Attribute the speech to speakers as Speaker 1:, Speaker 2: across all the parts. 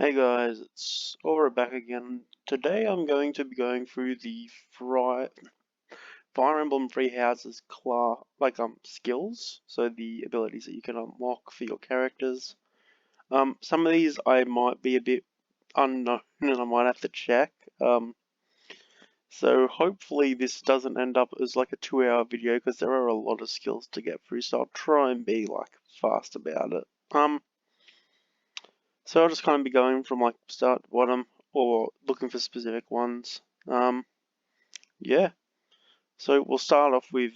Speaker 1: Hey guys, it's Aura back again. Today I'm going to be going through the Fire Emblem Three Houses skills, so the abilities that you can unlock for your characters. Some of these I might be a bit unknown and I might have to check. So hopefully this doesn't end up as like a 2-hour video because there are a lot of skills to get through, so I'll try and be like fast about it. So I'll just kind of be going from like start to bottom or looking for specific ones. Yeah. So we'll start off with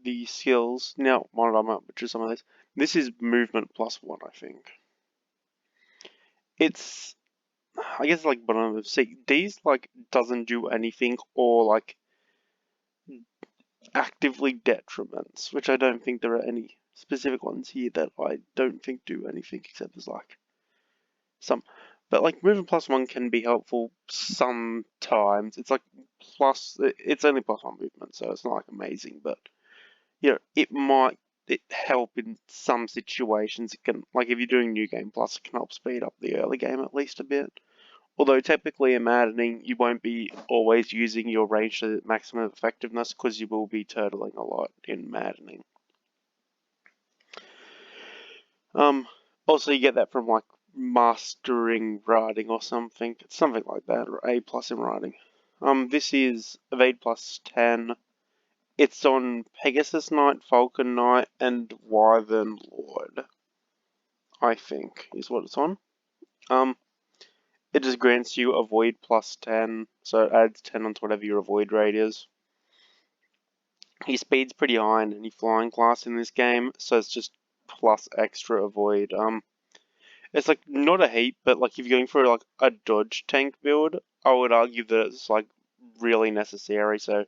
Speaker 1: the skills. Now, what I'm up to some of these. This is movement +1, I think. It's, I guess, like bottom of C. D's like doesn't do anything or like actively detriments, which I don't think there are any specific ones here that I don't think do anything except there's like some. But like movement +1 can be helpful sometimes. It's like it's only +1 movement, so it's not like amazing, but it help in some situations. It can, like if you're doing New Game Plus, it can help speed up the early game at least a bit. Although typically in maddening, you won't be always using your range to maximum effectiveness because you will be turtling a lot in maddening. Also you get that from like mastering writing or something. It's something like that, or A+ in writing. This is Evade +10. It's on Pegasus Knight, Falcon Knight, and Wyvern Lord, I think, is what it's on. It just grants you Avoid +10, so it adds 10 onto whatever your Avoid rate is. Your speed's pretty high in any flying class in this game, so it's just plus extra Avoid. It's like not a heap, but like if you're going for like a dodge tank build, I would argue that it's like really necessary. So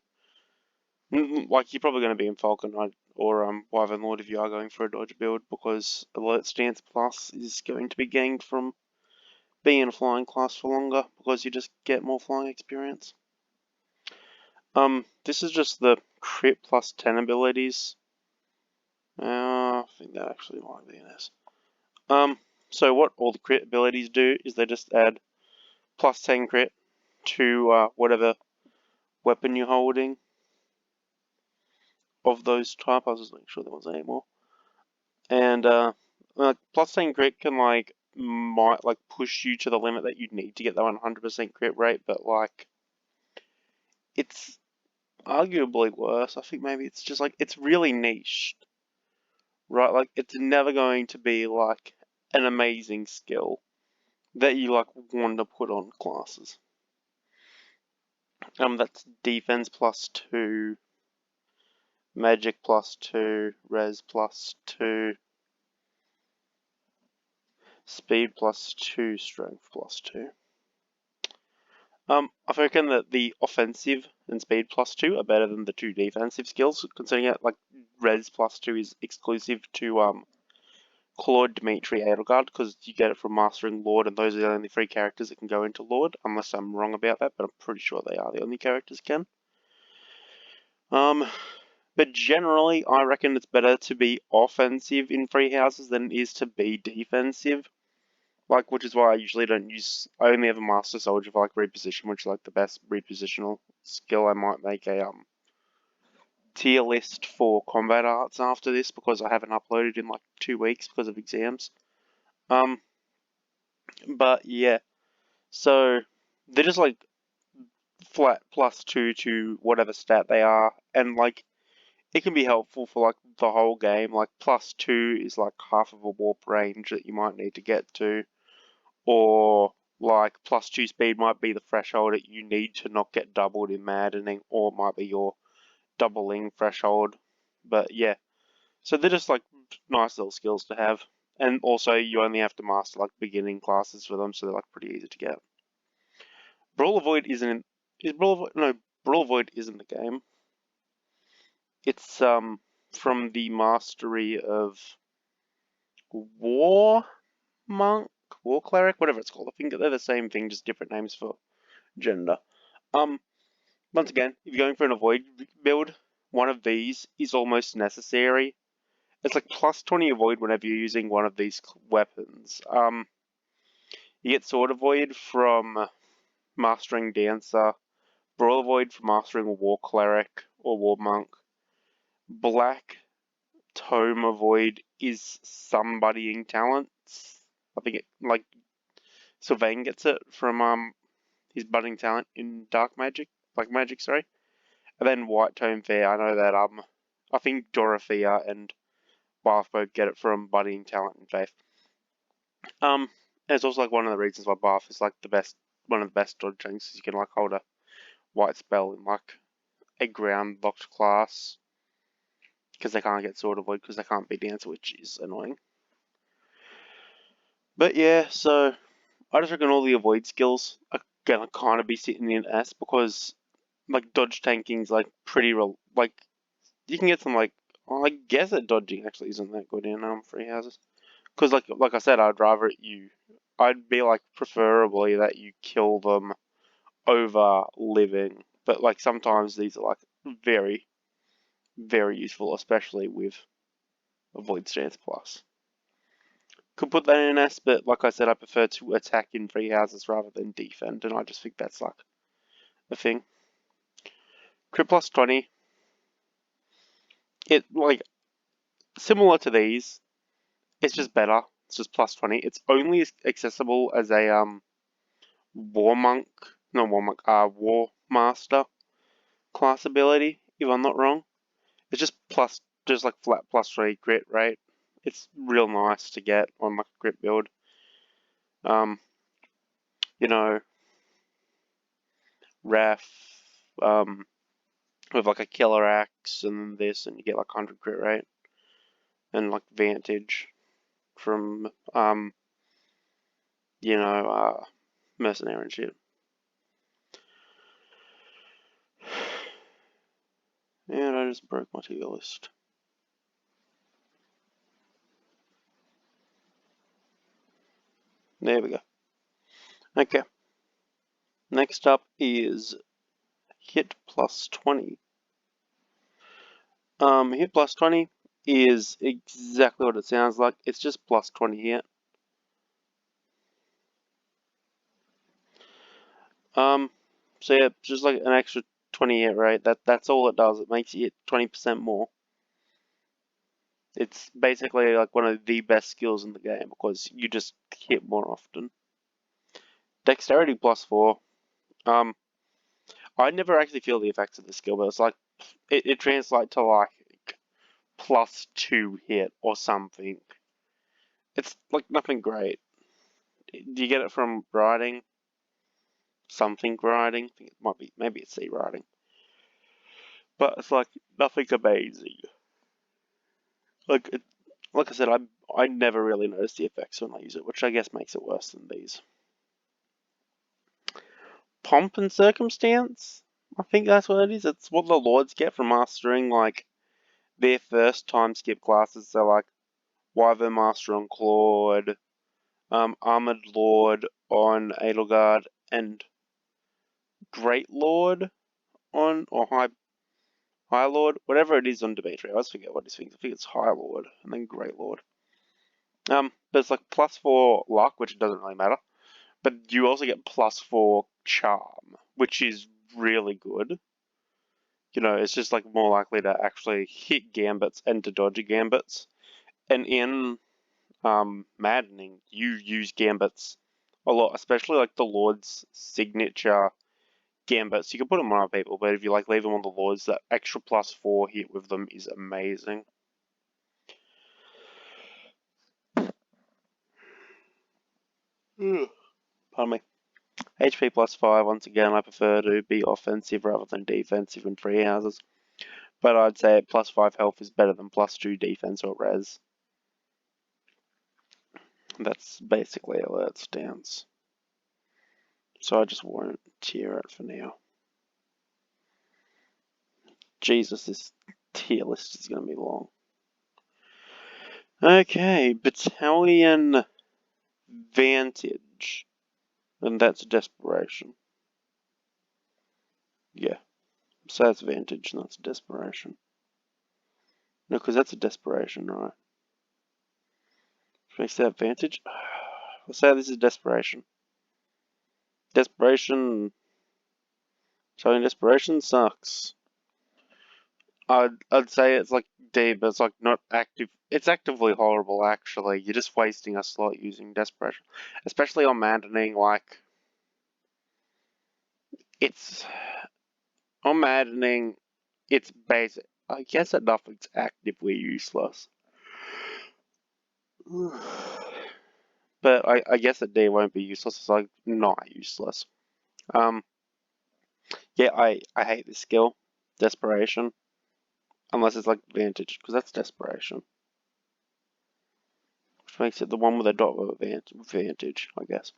Speaker 1: like you're probably going to be in Falcon Knight or Wyvern Lord if you are going for a dodge build, because Alert Stance Plus is going to be gained from being in a flying class for longer because you just get more flying experience. This is just the crit +10 abilities. I think that actually might be in this. So what all the crit abilities do is they just add +10 crit to whatever weapon you're holding of those type. I was just making sure there wasn't any more. And +10 crit can might like push you to the limit that you need to get the 100% crit rate, but like it's arguably worse. I think maybe it's just like it's really niche, right? Like it's never going to be like an amazing skill that you like want to put on classes. That's defense +2, magic +2, res +2, speed +2, strength +2. I reckon that the offensive and speed +2 are better than the two defensive skills, considering it like res +2 is exclusive to Claude, Dimitri, Edelgard, because you get it from Mastering Lord, and those are the only 3 characters that can go into Lord, unless I'm wrong about that, but I'm pretty sure they are the only characters can. But generally, I reckon it's better to be offensive in Three Houses than it is to be defensive. Like, which is why I usually don't use. I only have a Master Soldier for like reposition, which is like the best repositional skill. I might make a tier list for combat arts after this because I haven't uploaded in like 2 weeks because of exams. But yeah, so they're just like flat +2 to whatever stat they are, and like it can be helpful for like the whole game. Like +2 is like half of a warp range that you might need to get to, or like +2 speed might be the threshold that you need to not get doubled in maddening, or it might be your doubling threshold. But yeah, so they're just like nice little skills to have, and also you only have to master like beginning classes for them, so they're like pretty easy to get. Brawl Avoid isn't is Brawl Avoid, no, Brawl Avoid isn't the game. It's from the mastery of War Monk, War Cleric, whatever it's called. I think they're the same thing, just different names for gender. Once again, if you're going for an avoid build, one of these is almost necessary. It's like +20 avoid whenever you're using one of these weapons. You get Sword of Void from Mastering Dancer, Brawl of Void for mastering a War Cleric or War Monk. Black Tome of Void is somebodying talents. I think it, like Sylvain gets it from his budding talent in Dark Magic, Black Magic, sorry. And then White Tome Fair, I know that I think Dorothea and Bath both get it from budding talent in Faith. It's also like one of the reasons why Bath is like one of the best dodge things, is you can like hold a white spell in like a ground locked class because they can't get Sword of Void because they can't be Dancer, which is annoying. But yeah, so I just reckon all the avoid skills are gonna kind of be sitting in S because like dodge tanking's like like you can get some like well, I guess that dodging actually isn't that good in free houses because like I said I'd be like preferably that you kill them over living, but like sometimes these are like very very useful, especially with avoid stance plus. Could put that in S, but like I said, I prefer to attack in free houses rather than defend, and I just think that's like a thing. Crit plus 20. It like similar to these, it's just better. It's just plus 20. It's only accessible as a war monk, not war monk, war master class ability, if I'm not wrong. It's just like flat plus 3 crit, right? It's real nice to get on like a crit build. Um, you know, Ref, with like a killer axe and this, and you get like 100 crit rate and like Vantage from mercenary and shit. And I just broke my tier list. There we go. Okay. Next up is hit plus 20. Hit plus 20 is exactly what it sounds like. It's just plus 20 hit. So yeah, just like an extra 20 hit rate. That's all it does. It makes you hit 20% more. It's basically like one of the best skills in the game because you just hit more often. Dexterity plus 4. I never actually feel the effects of the skill, but it's like it translates to like plus 2 hit or something. It's like nothing great. Do you get it from riding? Something riding? I think it might be, maybe it's C riding. But it's like nothing amazing. Like like I said, I never really notice the effects when I use it, which I guess makes it worse than these. Pomp and circumstance? I think that's what it is. It's what the lords get from mastering like their first time skip classes. So like Wyvern Master on Claude, Armored Lord on Edelgard, and Great Lord on or High Lord, whatever it is on Dimitri. I always forget what his things. I think it's High Lord and then Great Lord. But it's like plus 4 luck, which doesn't really matter. But you also get plus 4 charm, which is really good. It's just like more likely to actually hit gambits and to dodge gambits. And in Maddening, you use gambits a lot, especially like the Lord's signature gambits. You can put them on other people, but if you like leave them on the Lords, that extra plus 4 hit with them is amazing. Pardon me. HP plus 5, once again, I prefer to be offensive rather than defensive in free houses. But I'd say plus 5 health is better than plus 2 defense or res. That's basically how that stands. So I just won't tier it for now. Jesus, this tier list is going to be long. Okay, Battalion Vantage. And that's Desperation. Yeah, so that's Vantage and that's Desperation. No, because that's a Desperation, right? Makes that Vantage? Let's say this is Desperation. Desperation. Showing desperation sucks. I'd say it's like D, but it's like not active. It's actively horrible, actually. You're just wasting a slot using desperation, especially on maddening. Like it's on maddening, it's basic. I guess at nothing's actively useless. But I guess that D won't be useless. It's like not useless. Um, yeah, I hate this skill, desperation, unless it's like vantage, because that's desperation, which makes it the one with a dot with vantage, I guess.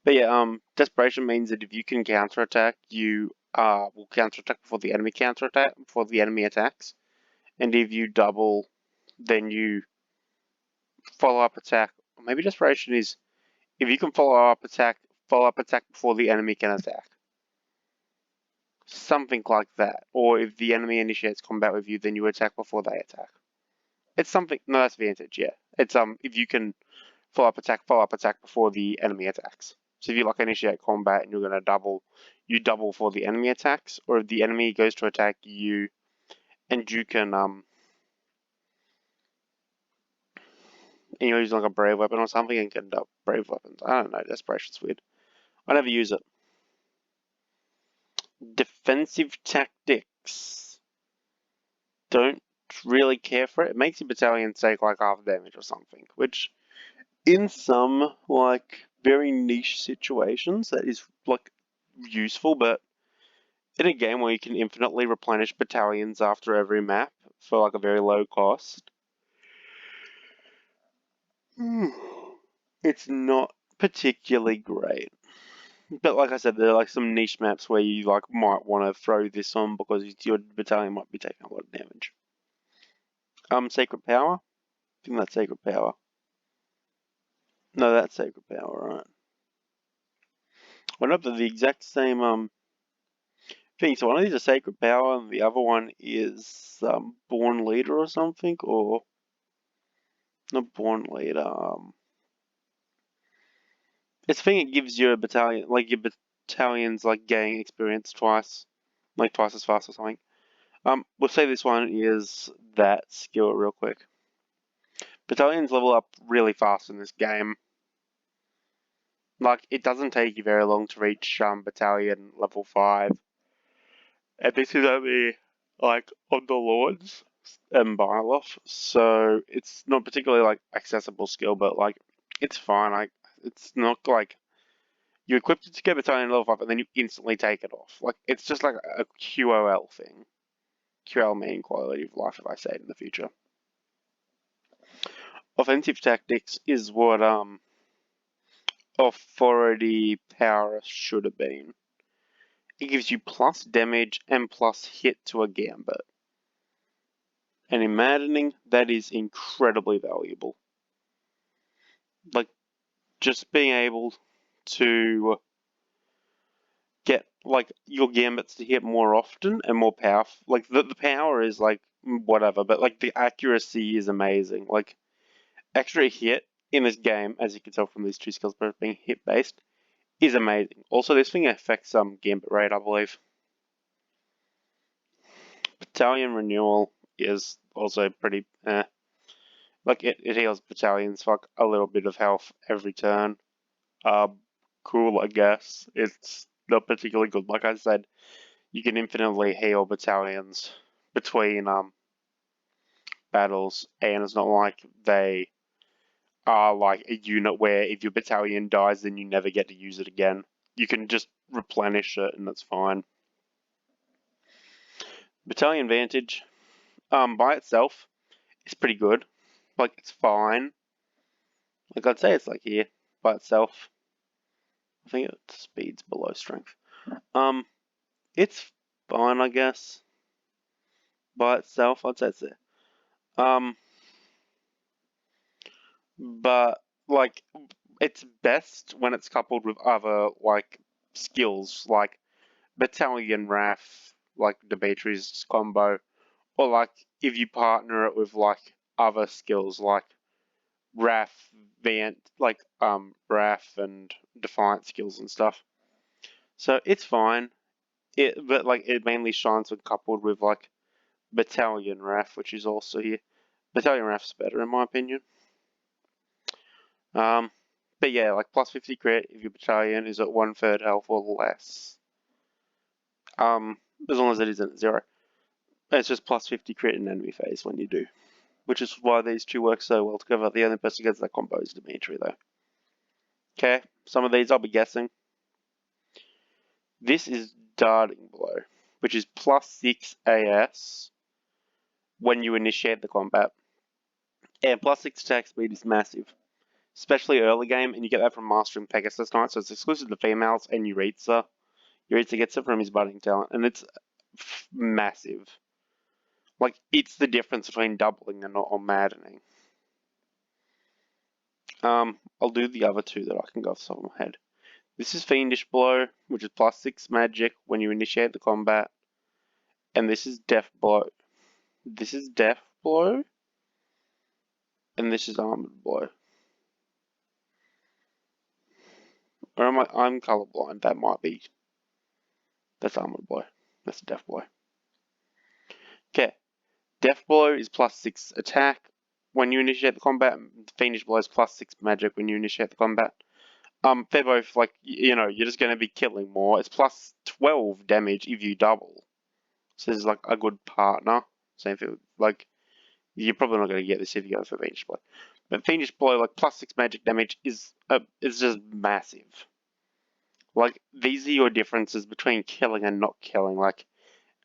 Speaker 1: But yeah, desperation means that if you can counterattack, you will counterattack before the enemy counterattack before the enemy attacks, and if you double, then you follow up attack. Or maybe desperation is if you can follow up attack before the enemy can attack. Something like that. Or if the enemy initiates combat with you, then you attack before they attack. It's something. No, that's vantage. Yeah, it's if you can follow up attack before the enemy attacks. So if you like initiate combat and you're gonna double, you double before the enemy attacks, or if the enemy goes to attack you, and you can and you're using like a brave weapon or something and can brave weapons. I don't know. Desperation's weird. I never use it. Defensive tactics. Don't really care for it. It makes your battalion take like half damage or something, which in some like very niche situations that is like useful, but in a game where you can infinitely replenish battalions after every map for like a very low cost, it's not particularly great. But like I said, there are like some niche maps where you like might want to throw this on because your battalion might be taking a lot of damage. Sacred Power? I think that's Sacred Power. No, that's Sacred Power, right? Well, not the exact same thing. So one of these is Sacred Power and the other one is Born Leader or something, or not Born Leader. It's the thing it gives your battalion, like your battalions, like gain experience twice, like twice as fast or something. We'll say this one is that skill real quick. Battalions level up really fast in this game. Like it doesn't take you very long to reach battalion level 5, and this is only like on the Lords and Byleth, so it's not particularly like accessible skill, but like it's fine. Like it's not like you equip it to get battalion level 5 and then you instantly take it off. Like it's just like a QOL thing. QL meaning quality of life, if I say it in the future. Offensive tactics is what authority power should have been. It gives you plus damage and plus hit to a gambit. And in maddening, that is incredibly valuable. Like just being able to get like your gambits to hit more often and more powerful. Like the power is like whatever, but like the accuracy is amazing. Like extra hit in this game, as you can tell from these two skills both being hit based, is amazing. Also, this thing affects gambit rate, I believe. Battalion renewal is also pretty like it heals battalions for like a little bit of health every turn. Cool, I guess. It's not particularly good. Like I said, you can infinitely heal battalions between battles, and it's not like they are like a unit where if your battalion dies, then you never get to use it again. You can just replenish it, and that's fine. Battalion Vantage, by itself, is pretty good. Like it's fine. Like I'd say it's like here by itself. I think its speed's below strength. It's fine, I guess. By itself, I'd say it's there. But like it's best when it's coupled with other like skills like Battalion Wrath, like Demetri's combo, or like if you partner it with like other skills like Wrath, Wrath and Defiant skills and stuff. So it's fine. But like it mainly shines when coupled with like Battalion Raf, which is also here. Battalion Raf's better in my opinion. Um, but yeah, like plus 50 crit if your battalion is at 1/3 health or less. As long as it isn't at 0. It's just plus 50 crit in enemy phase when you do. Which is why these two work so well together. The only person gets that combo is Dimitri though. Okay, some of these I'll be guessing. This is Darting Blow, which is plus 6 AS when you initiate the combat. And plus 6 attack speed is massive, especially early game, and you get that from Mastering Pegasus Knight, so it's exclusive to females and Yuritsa. Yuritsa gets it from his budding talent, and it's massive. Like, it's the difference between doubling and or maddening. I'll do the other two that I can go off the top of my head. This is Fiendish Blow, which is plus 6 magic when you initiate the combat. And this is Death Blow. This is Death Blow. And this is Armored Blow. Or am I'm colorblind. That might be. That's Armored Blow. That's Death Blow. Okay. Death Blow is plus 6 attack when you initiate the combat. Fiendish Blow is plus 6 magic when you initiate the combat. They're both like, you're just going to be killing more. It's plus 12 damage if you double. So this is like a good partner. Same thing, like, you're probably not going to get this if you go for Fiendish Blow. But Fiendish Blow, like, plus 6 magic damage is just massive. Like, these are your differences between killing and not killing. Like,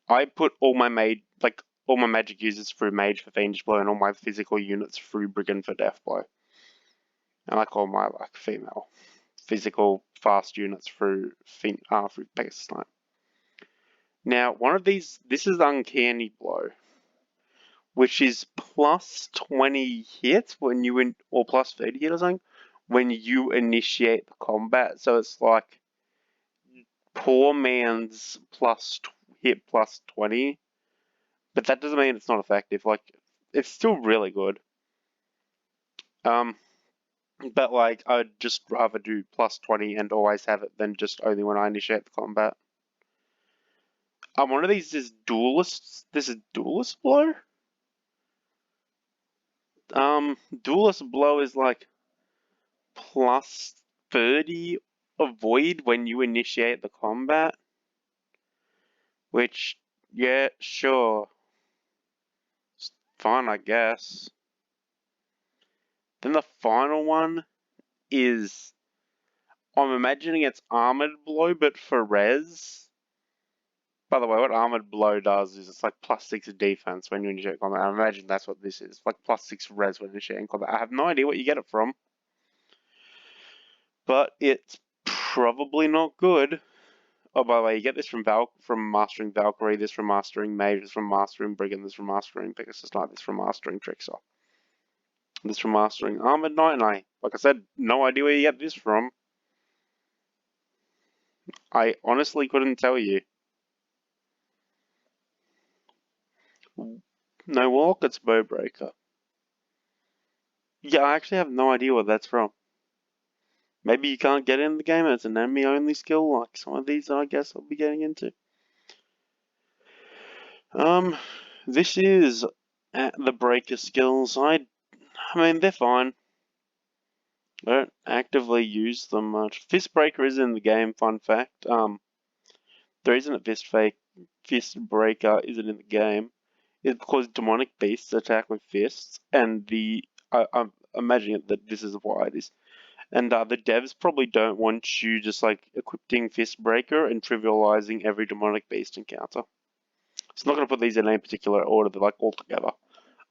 Speaker 1: I put all my magic users through Mage for Fiendish Blow and all my physical units through Brigand for Death Blow. And I call my, like, female physical fast units through Pegasus Knight. Now, one of these, this is Uncanny Blow, which is plus 20 hits when you or plus 30 hit or something when you initiate the combat. So it's like poor man's hit plus 20, but that doesn't mean it's not effective. Like, it's still really good. But like, I'd just rather do plus 20 and always have it than just only when I initiate the combat. One of these is Duelist. This is Duelist Blow. Duelist Blow is like plus 30 avoid when you initiate the combat. Which, yeah, sure. It's fine, I guess. Then the final one is, I'm imagining it's Armored Blow, but for res. By the way, what Armored Blow does is it's like plus 6 defense when you initiate combat. I imagine that's what this is. Like plus 6 res when initiating combat. I have no idea what you get it from. But it's probably not good. Oh, by the way, you get this from Mastering Valkyrie, this from Mastering Mage, this from Mastering Brigand, this from Mastering Pegasus Knight, this from Mastering Trickster. This from Mastering Armored Knight, and like I said, no idea where you get this from. I honestly couldn't tell you. No Walk, it's Bowbreaker. Yeah, I actually have no idea what that's from. Maybe you can't get in the game and it's an enemy only skill, like some of these I guess I'll be getting into. This is the Breaker skills. I mean, they're fine. I don't actively use them much. Fist Breaker is in the game, fun fact. The reason that Fist Breaker isn't in the game is because demonic beasts attack with fists, and I'm imagining that this is why it is. And the devs probably don't want you just like equipping Fist Breaker and trivializing every demonic beast encounter. So I'm not going to put these in any particular order, they're like all together.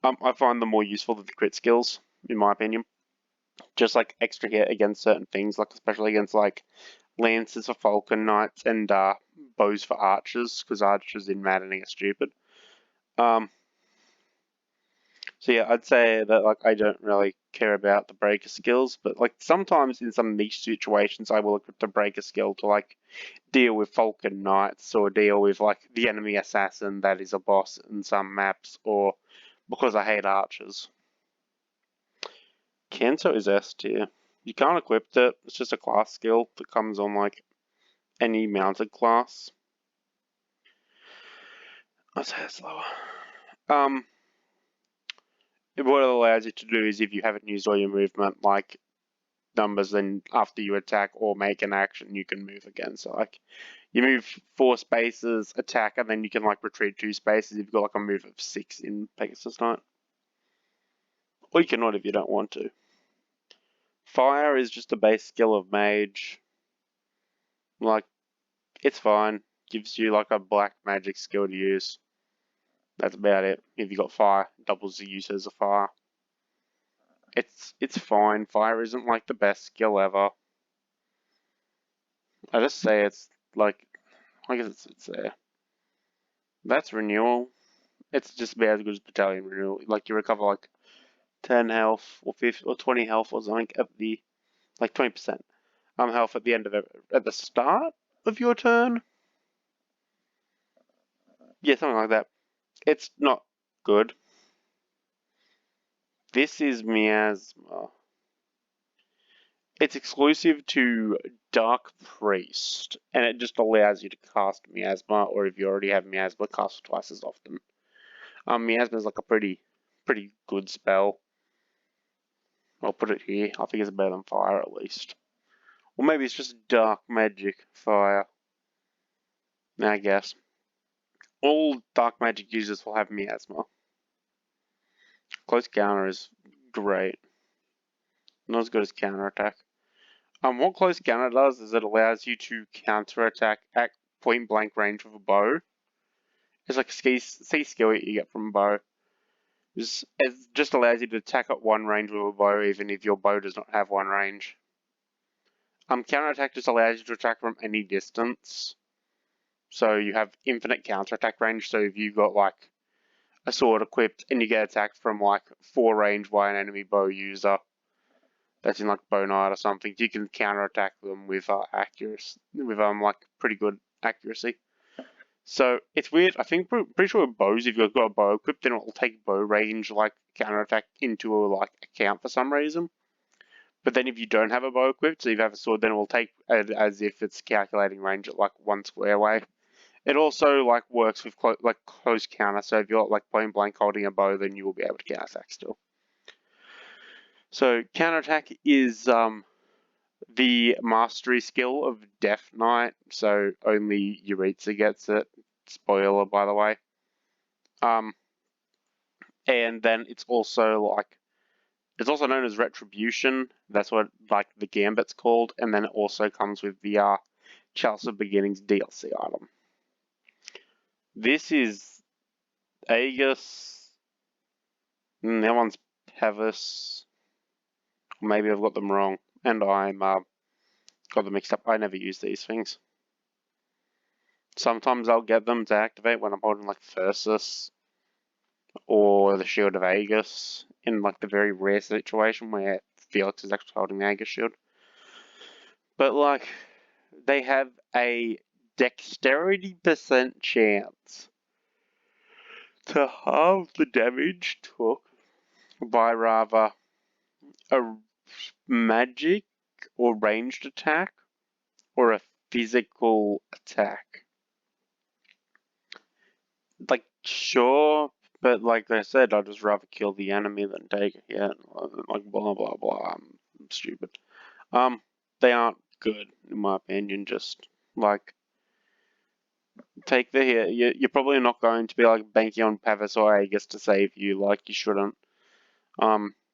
Speaker 1: I find them more useful than the crit skills, in my opinion. Just like extra hit against certain things, like especially against like lances for Falcon Knights and bows for archers, because archers in maddening are stupid. So yeah, I'd say that like I don't really care about the breaker skills, but like sometimes in some niche situations I will equip the breaker skill to like deal with Falcon Knights or deal with like the enemy assassin that is a boss in some maps, or because I hate archers. Kanto is S tier. You can't equip it, it's just a class skill that comes on like any mounted class. I'd say it's lower. What it allows you to do is if you haven't used all your movement, like numbers, then after you attack or make an action, you can move again. So like you move 4 spaces, attack, and then you can like retreat 2 spaces. You've got like a move of 6 in Pegasus Knight. Or you cannot if you don't want to. Fire is just a base skill of mage. Like, it's fine. Gives you like a black magic skill to use. That's about it. If you got fire, doubles the use as a fire. It's fine. Fire isn't like the best skill ever. I just say it's like, I guess it's there. That's renewal. It's just about as good as battalion renewal. Like you recover like 10 health or 50 or 20 health or something at the like 20% health at the end of it at the start of your turn. Yeah, something like that. It's not good. This is Miasma. It's exclusive to Dark Priest, and it just allows you to cast Miasma, or if you already have Miasma, cast twice as often. Miasma is like a pretty good spell. I'll put it here. I think it's better than fire at least. Or maybe it's just dark magic fire. I guess. All dark magic users will have Miasma. Close counter is great. Not as good as counterattack. What close counter does is it allows you to counterattack at point blank range with a bow. It's like a C skill you get from a bow. It just allows you to attack at one range with a bow, even if your bow does not have one range. Counterattack just allows you to attack from any distance. So you have infinite counterattack range. So if you've got like a sword equipped and you get attacked from like 4 range by an enemy bow user that's in like bow knight or something, you can counterattack them with accuracy, with like pretty good accuracy. So it's weird. I think pretty sure with bows, if you've got a bow equipped, then it will take bow range like counterattack into a like account for some reason. But then if you don't have a bow equipped, so you have a sword, then it will take it as if it's calculating range at like 1 square away. It also like works with close counter. So if you're like point blank holding a bow, then you will be able to counterattack still. So counterattack is the mastery skill of Death Knight. So only Yuritsa gets it. Spoiler, by the way. And then it's also known as Retribution. That's what like the Gambit's called. And then it also comes with the Chalice of Beginnings DLC item. This is Aegis. That one's Pevis. Maybe I've got them wrong, and I'm got them mixed up. I never use these things. Sometimes I'll get them to activate when I'm holding like Thyrsus or the Shield of Aegis in like the very rare situation where Felix is actually holding the Aegis shield. But like, they have a dexterity % chance to halve the damage took by rather a magic or ranged attack or a physical attack. Like, sure, but like I said, I'd just rather kill the enemy than take it. Yeah, like blah blah blah. I'm stupid. They aren't good in my opinion. Just like take the hit. You're probably not going to be like banking on Pavis or Aegis to save you. Like you shouldn't.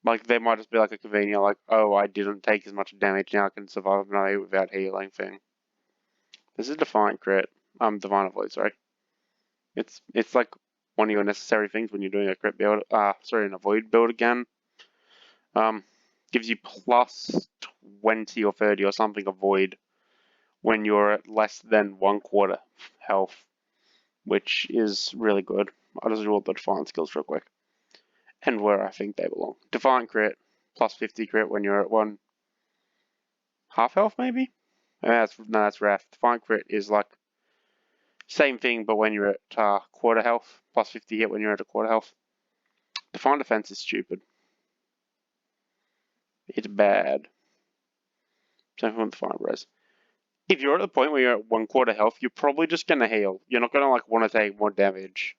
Speaker 1: Like there might just be like a convenient, like, oh, I didn't take as much damage, now I can survive another without healing thing. This is Defiant crit. Divine Avoid, sorry. It's like one of your necessary things when you're doing a crit build. An avoid build again. Gives you plus 20 or 30 or something avoid when you're at less than 1/4 health, which is really good. I'll just roll the Defiant skills real quick. And where I think they belong. Defiant crit, plus 50 crit when you're at 1/2 health, maybe? That's Wrath. Defiant crit is like same thing, but when you're at 1/4 health, plus 50 hit when you're at a 1/4 health. Defiant defense is stupid. It's bad. Same with Defiant res. if you're at the point where you're at 1/4 health, you're probably just gonna heal. You're not gonna like want to take more damage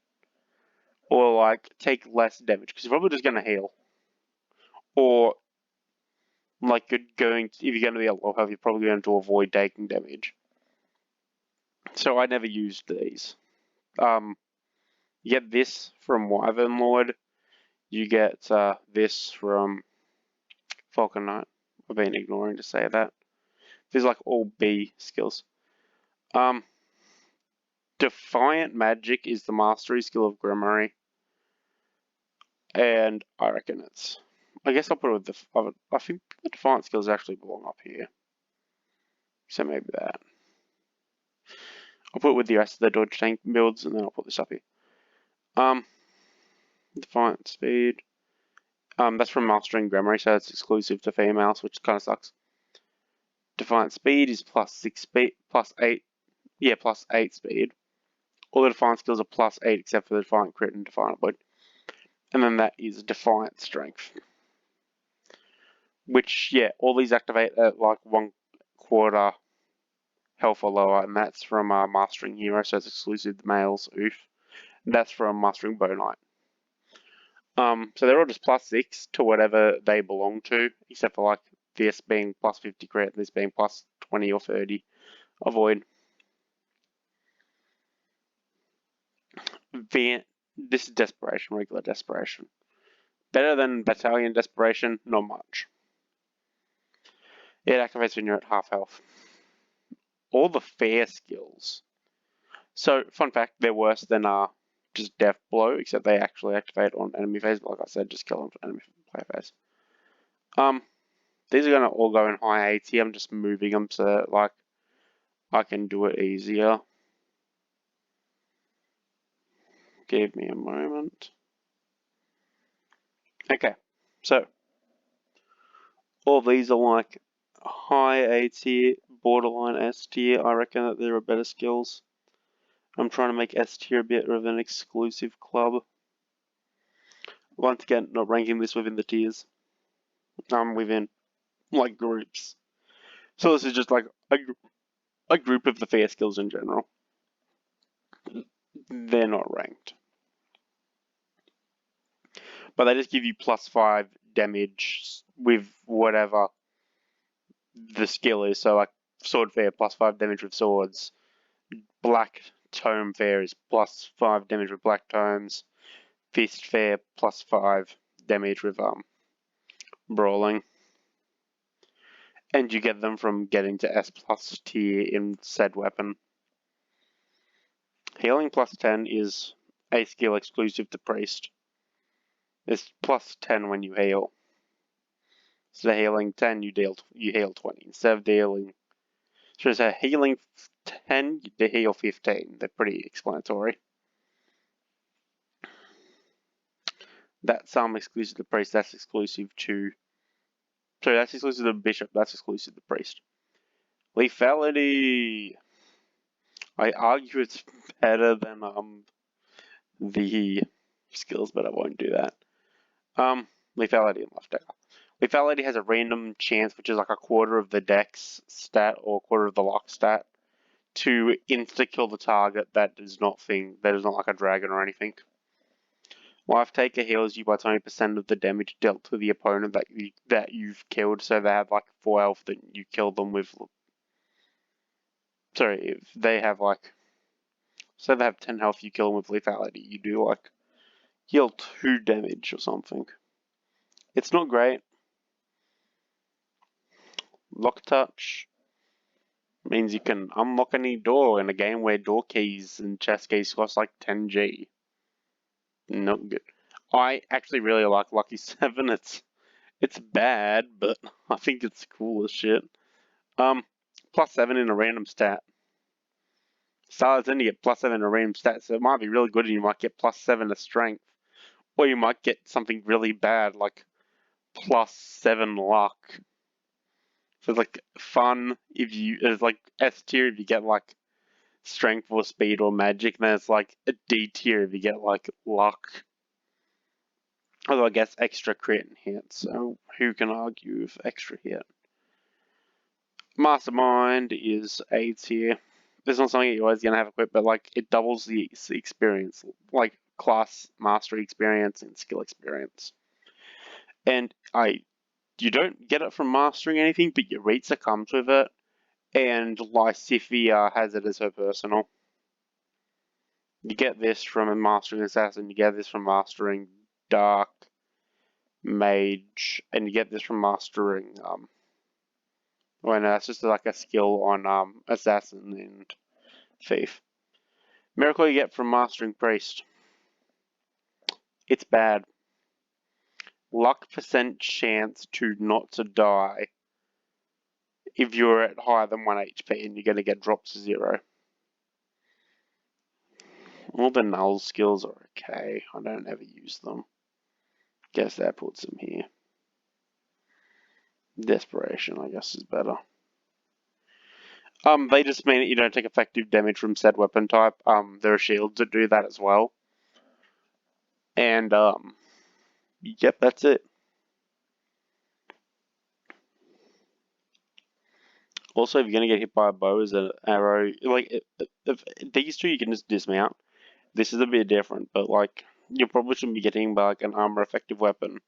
Speaker 1: or like take less damage because you're probably just gonna heal. Or like you're going if you're gonna be at low health, you're probably going to avoid taking damage. So I never used these. You get this from Wyvern Lord. You get this from Falcon Knight. I've been ignoring to say that. These are like all B skills. Defiant Magic is the mastery skill of Grimoire, and I reckon it's. I guess I'll put it with the. I think the Defiant skills actually belong up here, so maybe that. I'll put it with the rest of the dodge tank builds, and then I'll put this up here. Defiant Speed. That's from Mastering Grimoire, so it's exclusive to females, which kind of sucks. Defiant Speed is +6 speed, +8. Yeah, +8 speed. All the Defiant skills are +8 except for the Defiant Crit and Defiant Avoid. And then that is Defiant Strength. Which, yeah, all these activate at like 1/4 health or lower, and that's from Mastering Hero, so it's exclusive to males, oof. And that's from Mastering Bow Knight. So they're all just +6 to whatever they belong to, except for like this being +50 crit, and this being +20 or 30 avoid. This is Desperation, regular Desperation. Better than Battalion Desperation, not much. It activates when you're at half health. All the fair skills. So, fun fact, they're worse than just Death Blow, except they actually activate on enemy phase. But like I said, just kill them for enemy player phase. These are gonna all go in high AT. I'm just moving them so like I can do it easier. Give me a moment. Okay, so all these are like high A tier, borderline S tier. I reckon that there are better skills. I'm trying to make S tier a bit of an exclusive club. Once again, not ranking this within the tiers. Within like groups. So this is just like a group of the fair skills in general. They're not ranked. But they just give you +5 damage with whatever the skill is. So like Sword Fair +5 damage with swords. Black Tome Fair is +5 damage with black tomes. Fist Fair +5 damage with brawling. And you get them from getting to S+ tier in said weapon. Healing +10 is a skill exclusive to Priest. It's +10 when you heal. Instead of healing 10, you heal 20. Instead of dealing, so it's a healing 10, you heal 15. They're pretty explanatory. That's exclusive to Priest. That's exclusive to. Sorry, that's exclusive to Bishop. That's exclusive to Priest. Lethality. I argue it's better than the skills, but I won't do that. Lethality and Left Decker. Lethality has a random chance, which is like 1/4 of the dex stat or 1/4 of the luck stat, to insta-kill the target that is not like a dragon or anything. Life Taker heals you by 20% of the damage dealt to the opponent that you've killed, so they have like 4 health that you kill them with. Sorry, if they have like. So they have 10 health, you kill them with lethality. You do like heal 2 damage or something. It's not great. Lock Touch means you can unlock any door in a game where door keys and chest keys cost like 10G. Not good. I actually really like Lucky 7. It's bad, but I think it's cool as shit. +7 in a random stat. Stars then you get +7 in a random stat, so it might be really good and you might get +7 to strength. Or you might get something really bad like +7 luck. So it's like fun it's like S tier if you get like strength or speed or magic, and then it's like a D tier if you get like luck. Although I guess extra crit and hit, so who can argue with extra hit? Mastermind is A tier. It's not something you're always gonna have equipped, but like it doubles the experience, like class mastery experience and skill experience. And you don't get it from mastering anything, but Yaritza comes with it, and Lysithia has it as her personal. You get this from mastering assassin. You get this from mastering dark mage, and you get this from mastering well, no, it's just like a skill on assassin and thief. Miracle you get from mastering priest. It's bad. Luck percent chance to not to die if you're at higher than 1 HP and you're going to get dropped to 0. All the null skills are okay. I don't ever use them. Guess that puts them here. Desperation, I guess, is better. They just mean that you don't take effective damage from said weapon type. There are shields that do that as well. And, yep, that's it. Also, if you're going to get hit by a bow as an arrow, like, if these two you can just dismount. This is a bit different, but, like, you probably shouldn't be getting by, like, an armor effective weapon.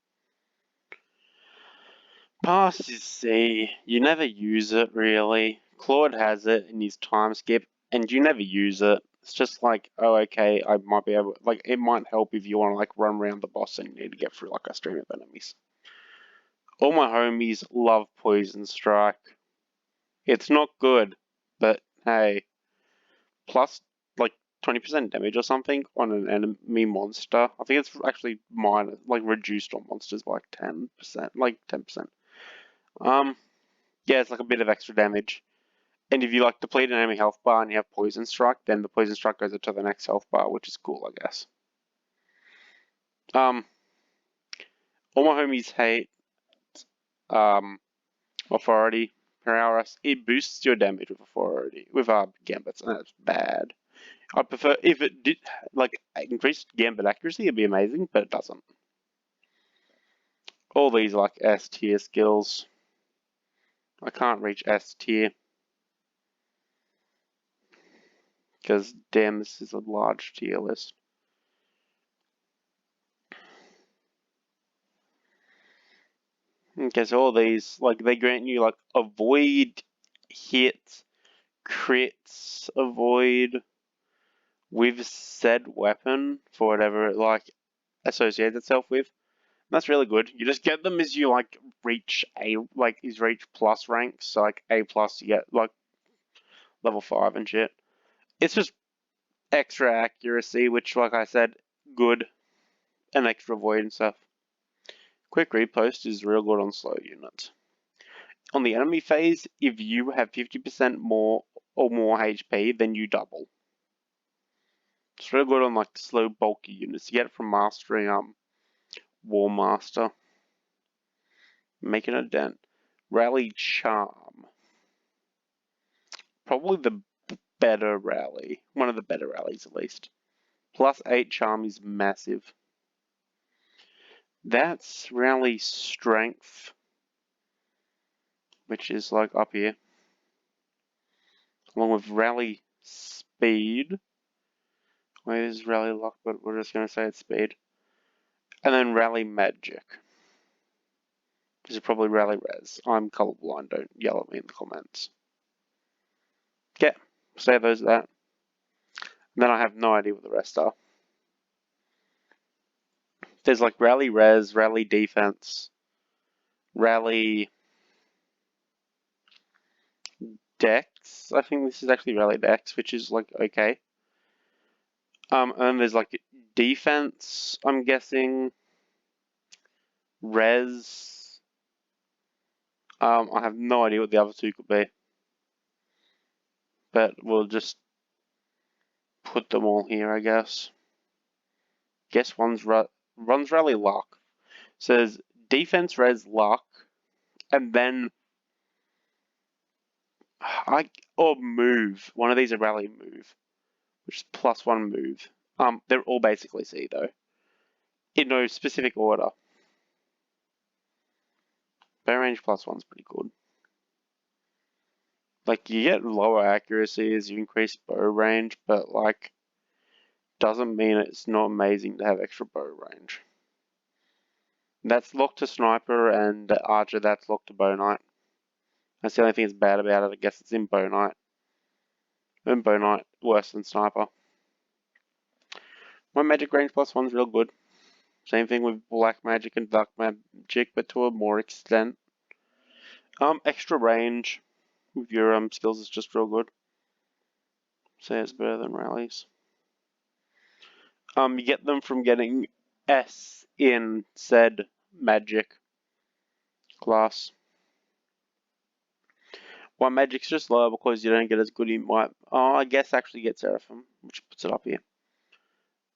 Speaker 1: Pass is C. You never use it, really. Claude has it in his time skip, and you never use it. It's just like, oh, okay, I might be able, like, it might help if you want to, like, run around the boss and you need to get through, like, a stream of enemies. All my homies love Poison Strike. It's not good, but hey, plus, like, 20% damage or something on an enemy monster. I think it's actually minor, like, reduced on monsters by like 10%, like 10%. Yeah, it's like a bit of extra damage. And if you like deplete an enemy health bar and you have Poison Strike, then the Poison Strike goes into the next health bar, which is cool, I guess. All my homies hate Authority per hour. It boosts your damage with Authority, with Gambits, and that's bad. I prefer, if it did, like, increased Gambit accuracy, it'd be amazing, but it doesn't. All these are like S tier skills. I can't reach S tier. Because, damn, this is a large tier list. Okay, so all these, like, they grant you, like, avoid hits, crits, avoid with said weapon for whatever it, like, associates itself with. That's really good. You just get them as you, like, reach reach plus ranks. So, like, A plus, you get, like, level 5 and shit. It's just extra accuracy, which, like I said, good. And extra void and stuff. Quick repost is real good on slow units. On the enemy phase, if you have 50% more or more HP, then you double. It's real good on like slow bulky units. You get it from mastering War Master. Making a dent. Rally Charm. Probably the better rally. One of the better rallies at least. Plus 8 Charm is massive. That's Rally Strength, which is like up here. Along with Rally Speed. Where's Rally Luck, but we're just going to say it's Speed. And then Rally Magic. This is probably Rally Res. I'm colorblind, don't yell at me in the comments. Okay, say those that. And then I have no idea what the rest are. There's like Rally Res, Rally Defense, Rally Dex. I think this is actually Rally Dex, which is like okay. And then there's like Defense, I'm guessing. Res. I have no idea what the other two could be. But we'll just put them all here, I guess. Guess one's Rally Luck. Says Defense Res Luck, and then or Move. One of these are Rally Move, which is +1 move. They're all basically C though, in no specific order. Bow range +1's pretty good. Like, you get lower accuracy as you increase bow range, but, like, doesn't mean it's not amazing to have extra bow range. That's locked to Sniper, and Archer, that's locked to Bow Knight. That's the only thing that's bad about it. I guess it's in Bow Knight. And Bow Knight, worse than Sniper. My Magic Range plus one's real good. Same thing with Black Magic and Dark Magic, but to a more extent. Extra range with your skills is just real good. Say it's better than rallies. You get them from getting S in said magic class. One magic's just lower because you don't get as good in my. Oh, I guess actually get Seraphim, which puts it up here.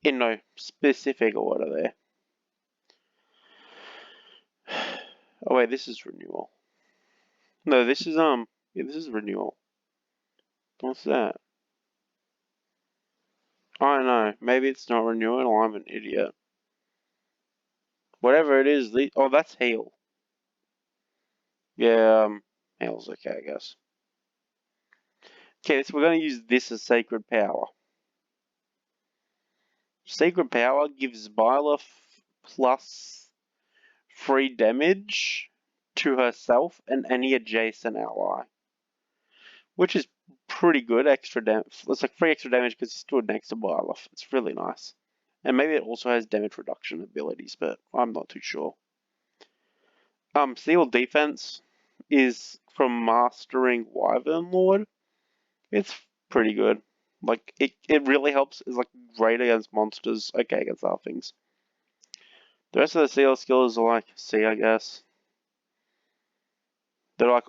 Speaker 1: In no specific order there. Oh wait, this is renewal. No, this is yeah, this is renewal. What's that? I don't know. Maybe it's not renewal. I'm an idiot. Whatever it is, oh, that's heal. Yeah, heal's okay, I guess. Okay, so we're going to use this as Sacred Power. Sacred Power gives Byleth plus 3 damage to herself and any adjacent ally. Which is pretty good, extra damage. It's like 3 extra damage because it's stood next to Byleth. It's really nice. And maybe it also has damage reduction abilities, but I'm not too sure. Seal Defense is from Mastering Wyvern Lord. It's pretty good. Like, it really helps. It's like great against monsters, okay against other things. The rest of the Seal skills are like C, I guess. They're like,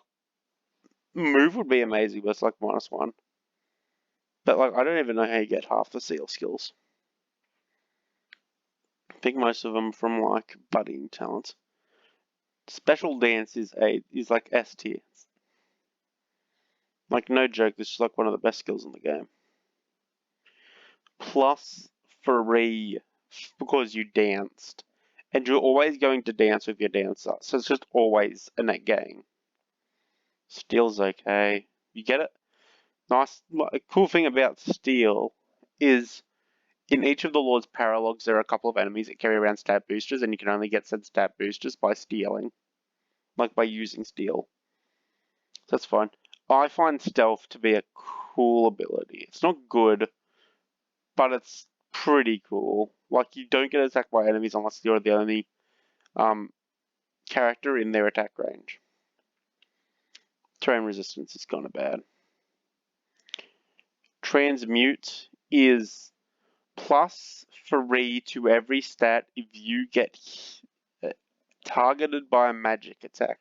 Speaker 1: move would be amazing, but it's like -1. But like, I don't even know how you get half the Seal skills. I think most of them from like budding talents. Special Dance is like S tier. Like, no joke, this is like one of the best skills in the game. +3 because you danced. And you're always going to dance with your dancer. So it's just always a net gain. Steel's okay. You get it? Nice. A cool thing about Steel is in each of the Lord's paralogs, there are a couple of enemies that carry around stat boosters, and you can only get said stat boosters by stealing. Like by using Steel. So that's fine. I find Stealth to be a cool ability. It's not good, but it's pretty cool. Like, you don't get attacked by enemies unless you're the only character in their attack range. Terrain resistance is kind of bad. Transmute is +3 to every stat if you get targeted by a magic attack.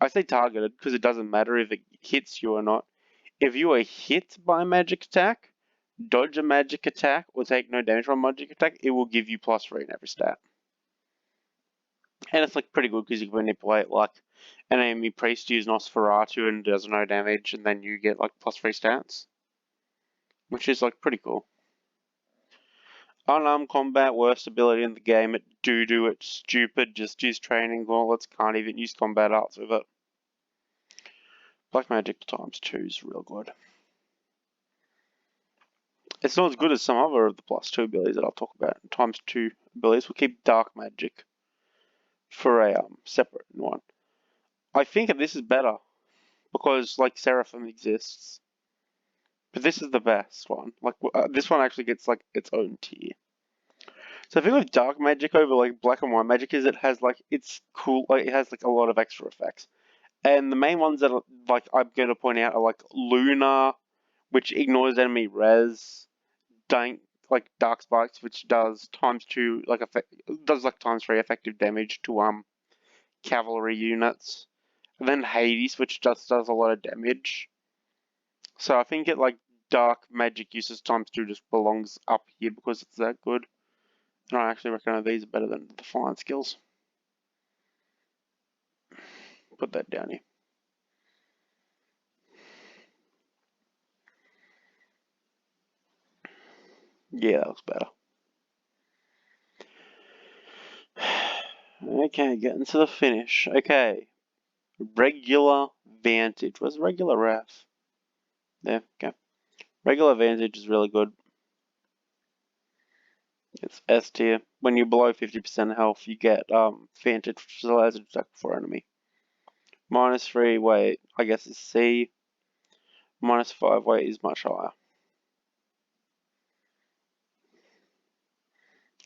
Speaker 1: I say targeted because it doesn't matter if it hits you or not. If you are hit by a magic attack, dodge a magic attack, or take no damage from a magic attack, it will give you +3 in every stat. And it's like pretty good because you can manipulate like an enemy priest use Nosferatu and does no damage, and then you get like +3 stats. Which is like pretty cool. Unarmed combat, worst ability in the game at doo-doo, it's stupid, just use training gauntlets, can't even use combat arts with it. Black magic ×2 is real good. It's not as good as some other of the +2 abilities that I'll talk about. ×2 abilities, we'll keep dark magic for a separate one. I think this is better because like Seraphim exists, but this is the best one. Like this one actually gets like its own tier. So the thing with dark magic over like black and white magic is it has like it's cool, like it has like a lot of extra effects. And the main ones that are, like I'm going to point out are like Luna, which ignores enemy res, like Dark Spikes, which does ×2 like does like ×3 effective damage to cavalry units, and then Hades, which just does a lot of damage. So I think it like dark magic uses ×2 just belongs up here because it's that good. And I actually reckon these are better than the flying skills. Put that down here. Yeah, that looks better. Okay, getting to the finish. Okay. Regular Vantage. Where's regular ref? There, okay. Regular Vantage is really good. It's S tier. When you're below 50% health, you get Vantage, which allows you to attack for enemy. -3 weight, I guess, is C. -5 weight is much higher.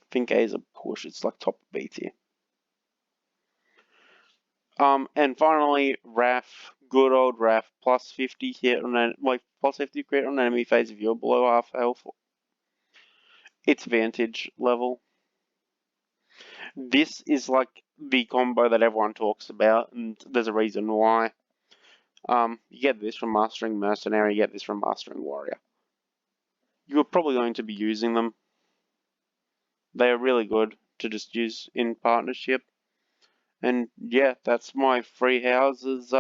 Speaker 1: I think A is a push. It's like top B tier. And finally, Wrath, good old Wrath, plus 50 hit on plus 50 crit on enemy phase if you're below half health. It's Vantage level. This is like the combo that everyone talks about, and there's a reason why. You get this from Mastering Mercenary, you get this from Mastering Warrior. You're probably going to be using them. They are really good to just use in partnership. And yeah, that's my free houses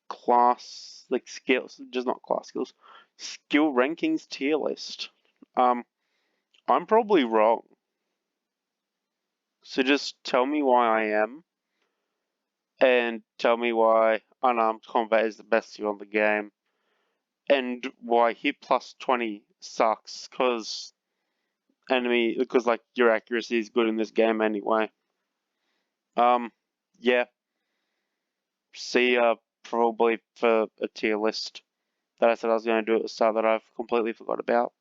Speaker 1: class like skills, just not class skills, skill rankings tier list. I'm probably wrong. So just tell me why I am, and tell me why unarmed combat is the best skill in the game, and why hit plus 20 sucks, because like your accuracy is good in this game anyway. Yeah, see probably for a tier list that I said I was going to do at the start that I've completely forgot about.